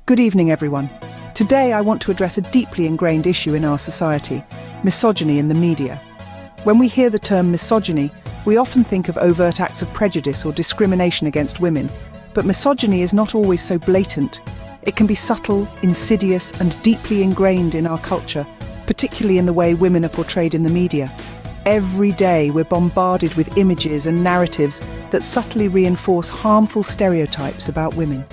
Good evening, everyone. Today I want to address a deeply ingrained issue in our society: misogyny in the media. When we hear the term misogyny, we often think of overt acts of prejudice or discrimination against women, but misogyny is not always so blatant. It can be subtle, insidious, and deeply ingrained in our culture, particularly in the way women are portrayed in the media. Every day we're bombarded with images and narratives that subtly reinforce harmful stereotypes about women.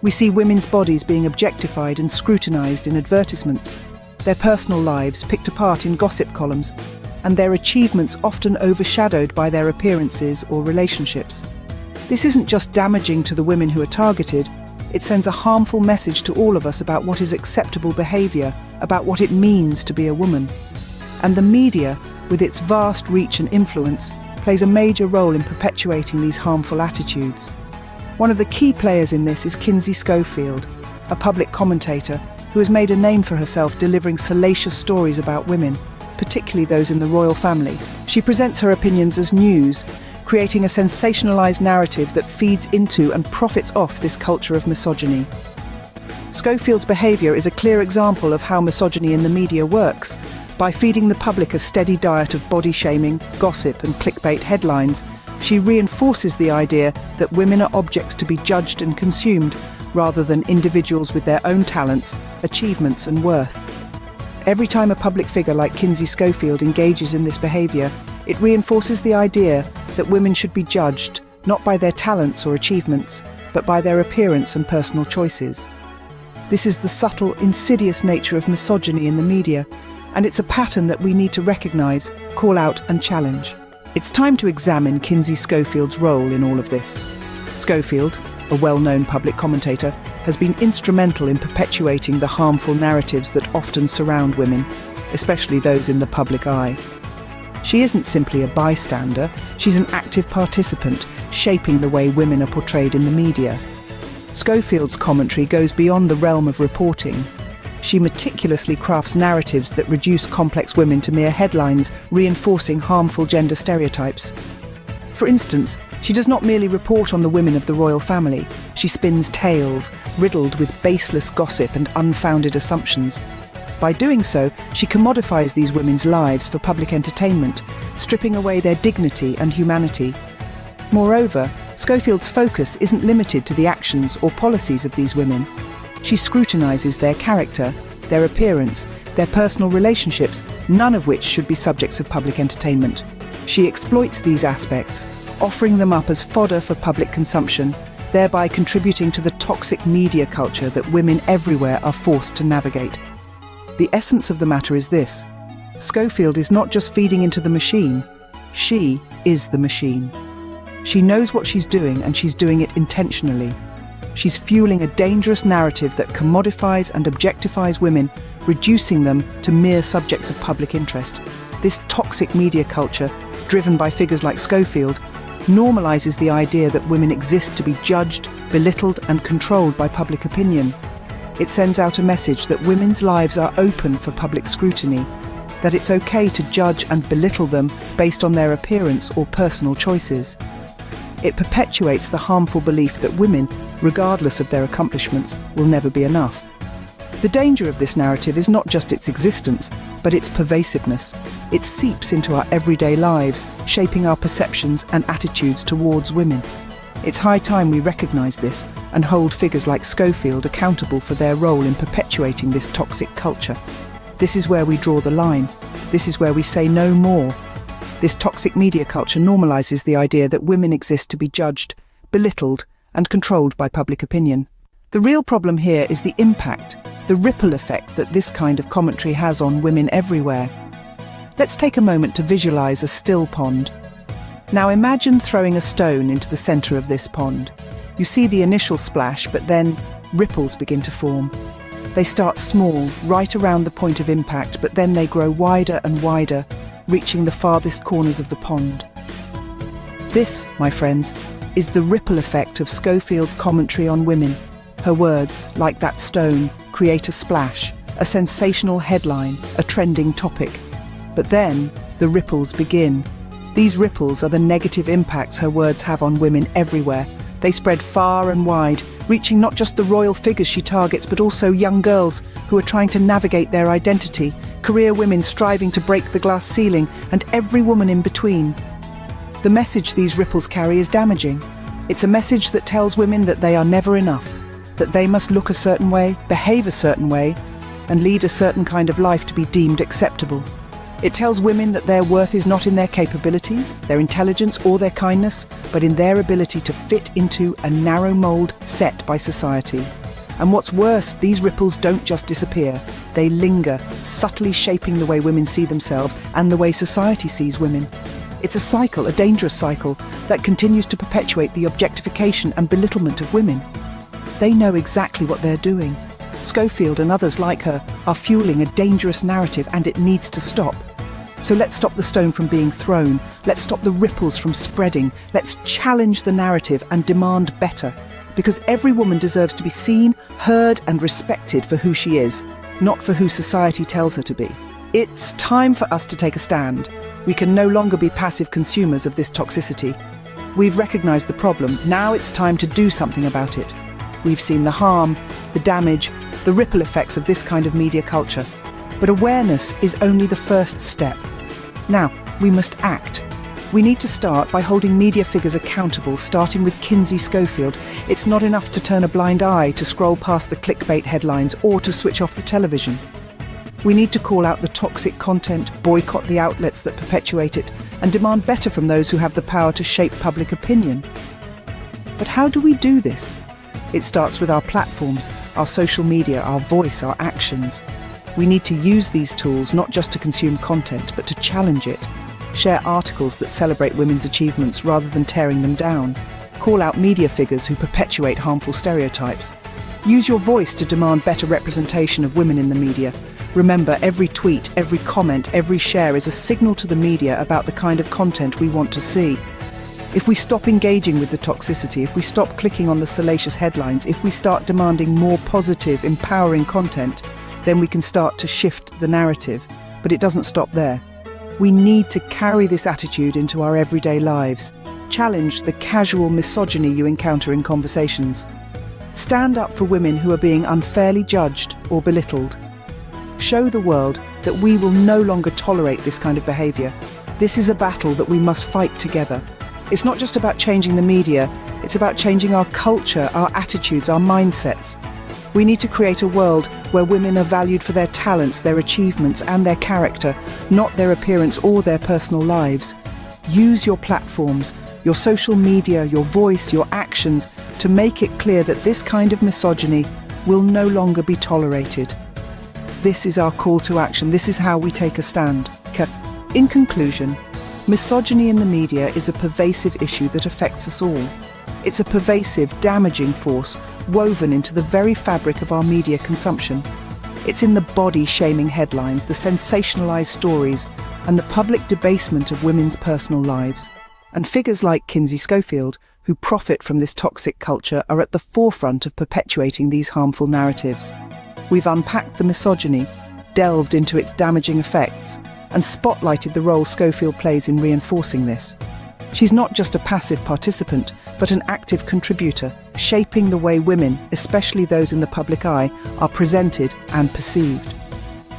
We see women's bodies being objectified and scrutinized in advertisements, their personal lives picked apart in gossip columns, and their achievements often overshadowed by their appearances or relationships. This isn't just damaging to the women who are targeted, it sends a harmful message to all of us about what is acceptable behavior, about what it means to be a woman. And the media, with its vast reach and influence, plays a major role in perpetuating these harmful attitudes. One of the key players in this is Kinsey Schofield, a public commentator who has made a name for herself delivering salacious stories about women, particularly those in the royal family. She presents her opinions as news, creating a sensationalized narrative that feeds into and profits off this culture of misogyny. Schofield's behavior is a clear example of how misogyny in the media works. By feeding the public a steady diet of body shaming, gossip, and clickbait headlines, she reinforces the idea that women are objects to be judged and consumed, rather than individuals with their own talents, achievements, and worth. Every time a public figure like Kinsey Schofield engages in this behavior, it reinforces the idea that women should be judged not by their talents or achievements, but by their appearance and personal choices. This is the subtle, insidious nature of misogyny in the media, and it's a pattern that we need to recognize, call out, and challenge. It's time to examine Kinsey Schofield's role in all of this. Schofield, a well-known public commentator, has been instrumental in perpetuating the harmful narratives that often surround women, especially those in the public eye. She isn't simply a bystander, she's an active participant, shaping the way women are portrayed in the media. Schofield's commentary goes beyond the realm of reporting. She meticulously crafts narratives that reduce complex women to mere headlines, reinforcing harmful gender stereotypes. For instance, she does not merely report on the women of the royal family, she spins tales, riddled with baseless gossip and unfounded assumptions. By doing so, she commodifies these women's lives for public entertainment, stripping away their dignity and humanity. Moreover, Schofield's focus isn't limited to the actions or policies of these women. She scrutinizes their character, their appearance, their personal relationships, none of which should be subjects of public entertainment. She exploits these aspects, offering them up as fodder for public consumption, thereby contributing to the toxic media culture that women everywhere are forced to navigate. The essence of the matter is this: Schofield is not just feeding into the machine, she is the machine. She knows what she's doing, and she's doing it intentionally. She's fueling a dangerous narrative that commodifies and objectifies women, reducing them to mere subjects of public interest. This toxic media culture, driven by figures like Schofield, normalizes the idea that women exist to be judged, belittled, and controlled by public opinion. It sends out a message that women's lives are open for public scrutiny, that it's okay to judge and belittle them based on their appearance or personal choices. It perpetuates the harmful belief that women, regardless of their accomplishments, will never be enough. The danger of this narrative is not just its existence, but its pervasiveness. It seeps into our everyday lives, shaping our perceptions and attitudes towards women. It's high time we recognize this and hold figures like Schofield accountable for their role in perpetuating this toxic culture. This is where we draw the line. This is where we say no more. This toxic media culture normalizes the idea that women exist to be judged, belittled, and controlled by public opinion. The real problem here is the impact, the ripple effect that this kind of commentary has on women everywhere. Let's take a moment to visualize a still pond. Now imagine throwing a stone into the center of this pond. You see the initial splash, but then ripples begin to form. They start small, right around the point of impact, but then they grow wider and wider, reaching the farthest corners of the pond. This, my friends, is the ripple effect of Schofield's commentary on women. Her words, like that stone, create a splash, a sensational headline, a trending topic. But then, the ripples begin. These ripples are the negative impacts her words have on women everywhere, They spread far and wide, reaching not just the royal figures she targets, but also young girls who are trying to navigate their identity, career women striving to break the glass ceiling, and every woman in between. The message these ripples carry is damaging. It's a message that tells women that they are never enough, that they must look a certain way, behave a certain way, and lead a certain kind of life to be deemed acceptable. It tells women that their worth is not in their capabilities, their intelligence, or their kindness, but in their ability to fit into a narrow mold set by society. And what's worse, these ripples don't just disappear. They linger, subtly shaping the way women see themselves and the way society sees women. It's a cycle, a dangerous cycle, that continues to perpetuate the objectification and belittlement of women. They know exactly what they're doing. Schofield and others like her are fueling a dangerous narrative, and it needs to stop. So let's stop the stone from being thrown. Let's stop the ripples from spreading. Let's challenge the narrative and demand better. Because every woman deserves to be seen, heard, and respected for who she is, not for who society tells her to be. It's time for us to take a stand. We can no longer be passive consumers of this toxicity. We've recognized the problem. Now it's time to do something about it. We've seen the harm, the damage, the ripple effects of this kind of media culture. But awareness is only the first step. Now, we must act. We need to start by holding media figures accountable, starting with Kinsey Schofield. It's not enough to turn a blind eye, to scroll past the clickbait headlines, or to switch off the television. We need to call out the toxic content, boycott the outlets that perpetuate it, and demand better from those who have the power to shape public opinion. But how do we do this? It starts with our platforms, our social media, our voice, our actions. We need to use these tools not just to consume content, but to challenge it. Share articles that celebrate women's achievements rather than tearing them down. Call out media figures who perpetuate harmful stereotypes. Use your voice to demand better representation of women in the media. Remember, every tweet, every comment, every share is a signal to the media about the kind of content we want to see. If we stop engaging with the toxicity, if we stop clicking on the salacious headlines, if we start demanding more positive, empowering content, then we can start to shift the narrative. But it doesn't stop there. We need to carry this attitude into our everyday lives. Challenge the casual misogyny you encounter in conversations. Stand up for women who are being unfairly judged or belittled. Show the world that we will no longer tolerate this kind of behaviour. This is a battle that we must fight together. It's not just about changing the media, it's about changing our culture, our attitudes, our mindsets. We need to create a world where women are valued for their talents, their achievements, and their character, not their appearance or their personal lives. Use your platforms, your social media, your voice, your actions to make it clear that this kind of misogyny will no longer be tolerated. This is our call to action. This is how we take a stand. In conclusion, misogyny in the media is a pervasive issue that affects us all. It's a pervasive, damaging force woven into the very fabric of our media consumption. It's in the body-shaming headlines, the sensationalized stories, and the public debasement of women's personal lives. And figures like Kinsey Schofield, who profit from this toxic culture, are at the forefront of perpetuating these harmful narratives. We've unpacked the misogyny, delved into its damaging effects, and spotlighted the role Schofield plays in reinforcing this. She's not just a passive participant, but an active contributor, shaping the way women, especially those in the public eye, are presented and perceived.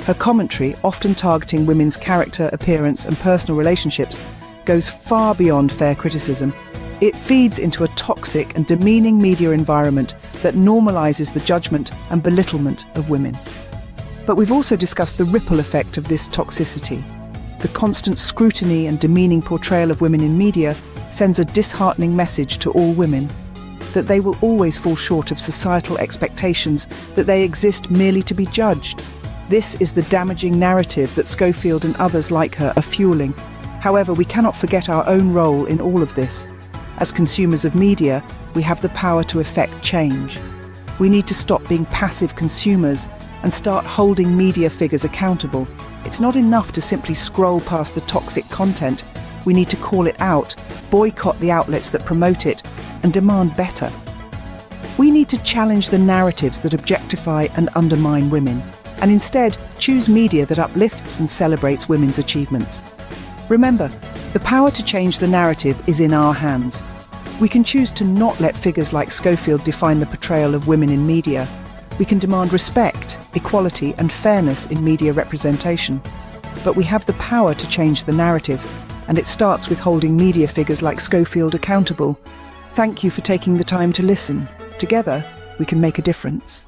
Her commentary, often targeting women's character, appearance, and personal relationships, goes far beyond fair criticism. It feeds into a toxic and demeaning media environment that normalizes the judgment and belittlement of women. But we've also discussed the ripple effect of this toxicity. The constant scrutiny and demeaning portrayal of women in media sends a disheartening message to all women, that they will always fall short of societal expectations, that they exist merely to be judged. This is the damaging narrative that Schofield and others like her are fueling. However, we cannot forget our own role in all of this. As consumers of media, we have the power to effect change. We need to stop being passive consumers and start holding media figures accountable. It's not enough to simply scroll past the toxic content. We need to call it out, boycott the outlets that promote it, and demand better. We need to challenge the narratives that objectify and undermine women, and instead choose media that uplifts and celebrates women's achievements. Remember, the power to change the narrative is in our hands. We can choose to not let figures like Schofield define the portrayal of women in media. We can demand respect, equality, and fairness in media representation. But we have the power to change the narrative, and it starts with holding media figures like Schofield accountable. Thank you for taking the time to listen. Together, we can make a difference.